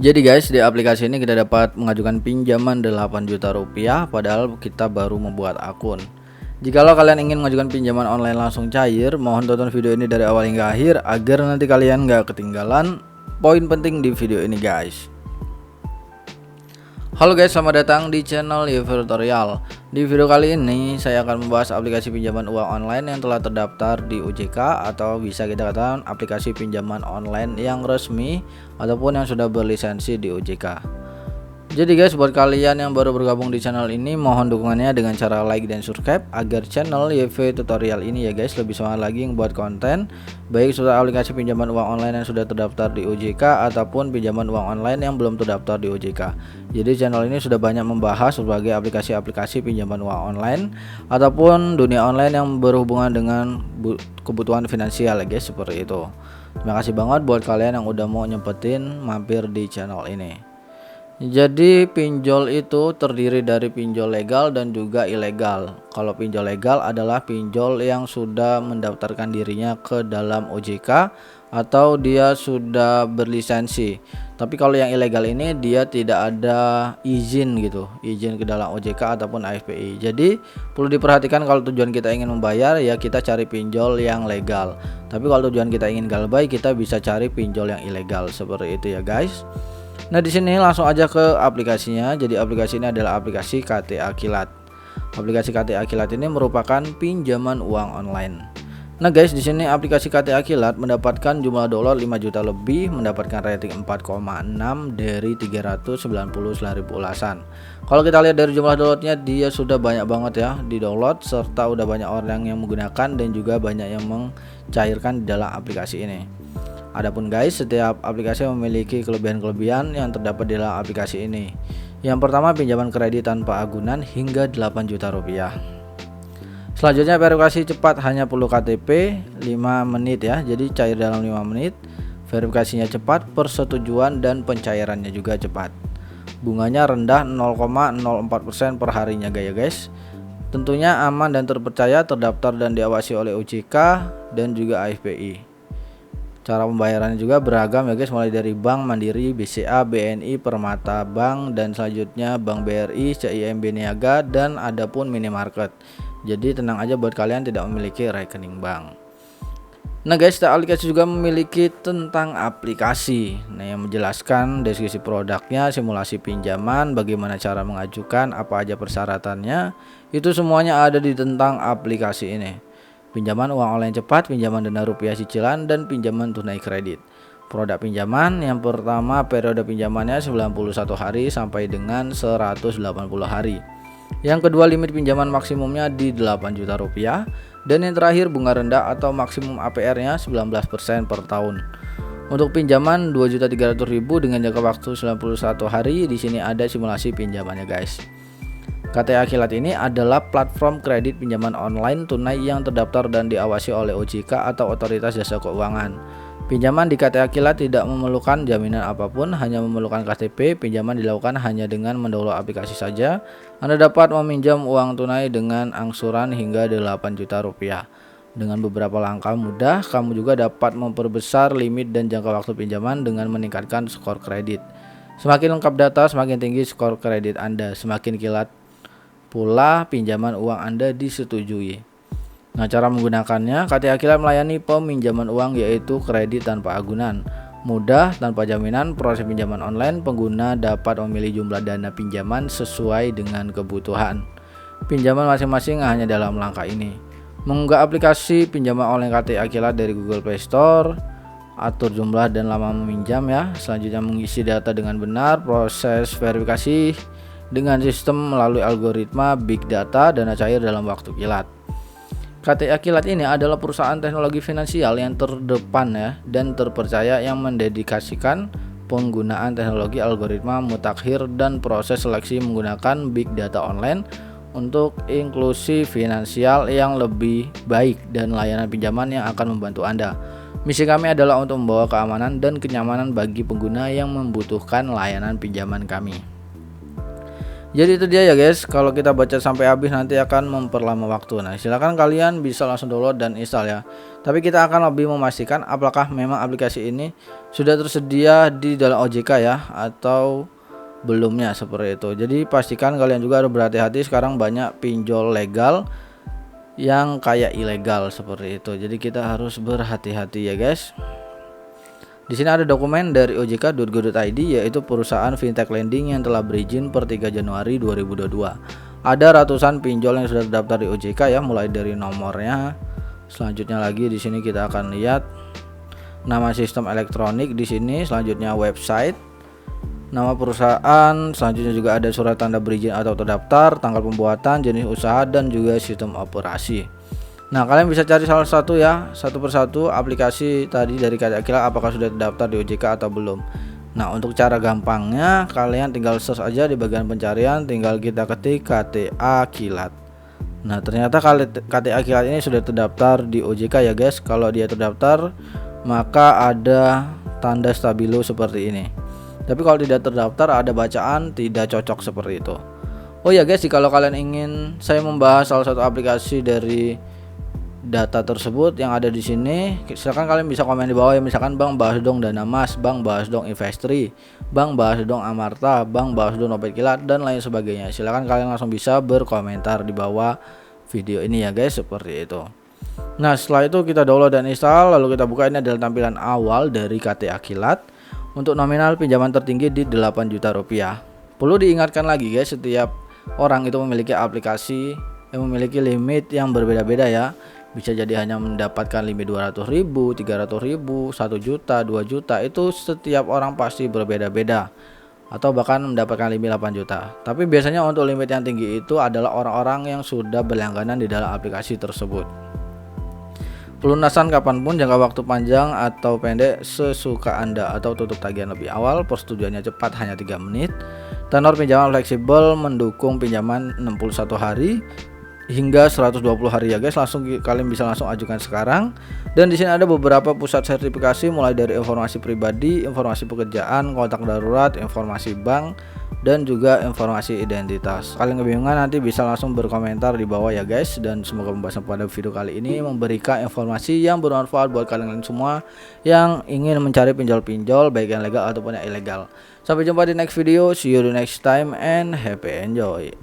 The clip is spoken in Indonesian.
Jadi guys, di aplikasi ini kita dapat mengajukan pinjaman 8 juta rupiah padahal kita baru membuat akun. Jikalau kalian ingin mengajukan pinjaman online langsung cair, mohon tonton video ini dari awal hingga akhir agar nanti kalian nggak ketinggalan poin penting di video ini guys. Halo guys, selamat datang di channel Yefe Tutorial. Di video kali ini saya akan membahas aplikasi pinjaman uang online yang telah terdaftar di OJK atau bisa kita katakan aplikasi pinjaman online yang resmi ataupun yang sudah berlisensi di OJK. Jadi guys, buat kalian yang baru bergabung di channel ini, mohon dukungannya dengan cara like dan subscribe agar channel Yefe Tutorial ini ya guys lebih semangat lagi membuat konten baik soal aplikasi pinjaman uang online yang sudah terdaftar di OJK ataupun pinjaman uang online yang belum terdaftar di OJK. Jadi channel ini sudah banyak membahas berbagai aplikasi-aplikasi pinjaman uang online ataupun dunia online yang berhubungan dengan kebutuhan finansial ya guys, seperti itu. Terima kasih banget buat kalian yang udah mau nyempetin mampir di channel ini. Jadi pinjol itu terdiri dari pinjol legal dan juga ilegal. Kalau pinjol legal adalah pinjol yang sudah mendaftarkan dirinya ke dalam OJK atau dia sudah berlisensi. Tapi kalau yang ilegal ini dia tidak ada izin gitu, izin ke dalam OJK ataupun AFPI. Jadi perlu diperhatikan kalau tujuan kita ingin membayar ya kita cari pinjol yang legal. Tapi kalau tujuan kita ingin galbay kita bisa cari pinjol yang ilegal, seperti itu ya guys. Nah di sini langsung aja ke aplikasinya. Jadi aplikasi ini adalah aplikasi KTA Kilat. Aplikasi KTA Kilat ini merupakan pinjaman uang online. Nah guys, di sini aplikasi KTA Kilat mendapatkan jumlah download 5 juta lebih, mendapatkan rating 4,6 dari 399.000 ulasan. Kalau kita lihat dari jumlah downloadnya, dia sudah banyak banget ya di download, serta udah banyak orang yang menggunakan dan juga banyak yang mencairkan di dalam aplikasi ini. Adapun guys, setiap aplikasi memiliki kelebihan-kelebihan yang terdapat di dalam aplikasi ini. Yang pertama, pinjaman kredit tanpa agunan hingga 8 juta rupiah. Selanjutnya, verifikasi cepat hanya perlu KTP 5 menit ya. Jadi cair dalam 5 menit. Verifikasinya cepat, persetujuan dan pencairannya juga cepat. Bunganya rendah 0,04% per harinya guys. Tentunya aman dan terpercaya, terdaftar dan diawasi oleh OJK dan juga AFPI. Cara pembayarannya juga beragam ya guys, mulai dari Bank Mandiri, BCA, BNI, Permata Bank, dan selanjutnya Bank BRI, CIMB Niaga, dan ada pun minimarket. Jadi tenang aja buat kalian tidak memiliki rekening bank. Nah guys, aplikasi juga memiliki tentang aplikasi, yang menjelaskan deskripsi produknya, simulasi pinjaman, bagaimana cara mengajukan, apa aja persyaratannya, itu semuanya ada di tentang aplikasi ini. Pinjaman uang online cepat, pinjaman dana rupiah cicilan, dan pinjaman tunai kredit. Produk pinjaman yang pertama periode pinjamannya 91 hari sampai dengan 180 hari. Yang kedua limit pinjaman maksimumnya di 8 juta rupiah. Dan yang terakhir bunga rendah atau maksimum APR-nya 19% per tahun. Untuk pinjaman 2.300.000 dengan jangka waktu 91 hari, di sini ada simulasi pinjamannya guys. KTA Kilat ini adalah platform kredit pinjaman online tunai yang terdaftar dan diawasi oleh OJK atau Otoritas Jasa Keuangan. Pinjaman di KTA Kilat tidak memerlukan jaminan apapun, hanya memerlukan KTP. Pinjaman dilakukan hanya dengan mendownload aplikasi saja. Anda dapat meminjam uang tunai dengan angsuran hingga 8 juta rupiah. Dengan beberapa langkah mudah, kamu juga dapat memperbesar limit dan jangka waktu pinjaman dengan meningkatkan skor kredit. Semakin lengkap data, semakin tinggi skor kredit Anda, semakin kilat pula pinjaman uang Anda disetujui. Nah, cara menggunakannya, KTA Kilat melayani peminjaman uang yaitu kredit tanpa agunan, mudah, tanpa jaminan. Proses pinjaman online, pengguna dapat memilih jumlah dana pinjaman sesuai dengan kebutuhan pinjaman masing-masing hanya dalam langkah ini. Mengunggah aplikasi pinjaman online KTA Kilat dari Google Play Store, atur jumlah dan lama meminjam ya. Selanjutnya mengisi data dengan benar, proses verifikasi dengan sistem melalui algoritma big data, dana cair dalam waktu kilat. KTA Kilat ini adalah perusahaan teknologi finansial yang terdepan ya dan terpercaya yang mendedikasikan penggunaan teknologi algoritma mutakhir dan proses seleksi menggunakan big data online untuk inklusi finansial yang lebih baik dan layanan pinjaman yang akan membantu Anda. Misi kami adalah untuk membawa keamanan dan kenyamanan bagi pengguna yang membutuhkan layanan pinjaman kami. Jadi itu dia ya guys, kalau kita baca sampai habis nanti akan memperlama waktu. Nah, silakan kalian bisa langsung download dan install ya. Tapi kita akan lebih memastikan apakah memang aplikasi ini sudah tersedia di dalam OJK ya atau belumnya, seperti itu. Jadi pastikan kalian juga harus berhati-hati, sekarang banyak pinjol legal yang kayak ilegal seperti itu. Jadi kita harus berhati-hati ya guys. Di sini ada dokumen dari ojk.go.id, yaitu perusahaan fintech lending yang telah berizin per 3 Januari 2022. Ada ratusan pinjol yang sudah terdaftar di OJK ya, mulai dari nomornya. Selanjutnya lagi di sini kita akan lihat nama sistem elektronik di sini, selanjutnya website, nama perusahaan, selanjutnya juga ada surat tanda berizin atau terdaftar, tanggal pembuatan, jenis usaha, dan juga sistem operasi. Nah, kalian bisa cari salah satu ya, satu persatu aplikasi tadi dari KTA Kilat apakah sudah terdaftar di OJK atau belum. Nah, untuk cara gampangnya kalian tinggal search aja di bagian pencarian, tinggal kita ketik KTA Kilat. Nah, ternyata KTA Kilat ini sudah terdaftar di OJK ya guys. Kalau dia terdaftar maka ada tanda stabilo seperti ini. Tapi kalau tidak terdaftar ada bacaan tidak cocok seperti itu. Oh ya guys, kalau kalian ingin saya membahas salah satu aplikasi dari data tersebut yang ada di sini, silakan kalian bisa komen di bawah ya. Misalkan Bang bahas dong Danamas, Bang bahas dong Investri, Bang bahas dong Amarta, Bang bahas dong Dompet Kilat, dan lain sebagainya. Silakan kalian langsung bisa berkomentar di bawah video ini ya guys, seperti itu. Nah, setelah itu kita download dan install, lalu kita buka. Ini adalah tampilan awal dari KTA Kilat. Untuk nominal pinjaman tertinggi di 8 juta rupiah. Perlu diingatkan lagi guys, setiap orang itu memiliki aplikasi yang memiliki limit yang berbeda-beda ya. Bisa jadi hanya mendapatkan limit 200.000, 300.000, 1 juta, 2 juta, itu setiap orang pasti berbeda-beda. Atau bahkan mendapatkan limit 8 juta. Tapi biasanya untuk limit yang tinggi itu adalah orang-orang yang sudah berlangganan di dalam aplikasi tersebut. Pelunasan kapanpun, jangka waktu panjang atau pendek sesuka Anda, atau tutup tagihan lebih awal, persetujuannya cepat hanya 3 menit. Tenor pinjaman fleksibel, mendukung pinjaman 61 hari hingga 120 hari ya guys. Kalian bisa langsung ajukan sekarang. Dan di sini ada beberapa pusat sertifikasi, mulai dari informasi pribadi, informasi pekerjaan, kontak darurat, informasi bank, dan juga informasi identitas. Kalian kebingungan nanti bisa langsung berkomentar di bawah ya guys. Dan semoga pembahasan pada video kali ini memberikan informasi yang bermanfaat buat kalian semua yang ingin mencari pinjol-pinjol baik yang legal ataupun yang ilegal. Sampai jumpa di next video, see you the next time and happy enjoy.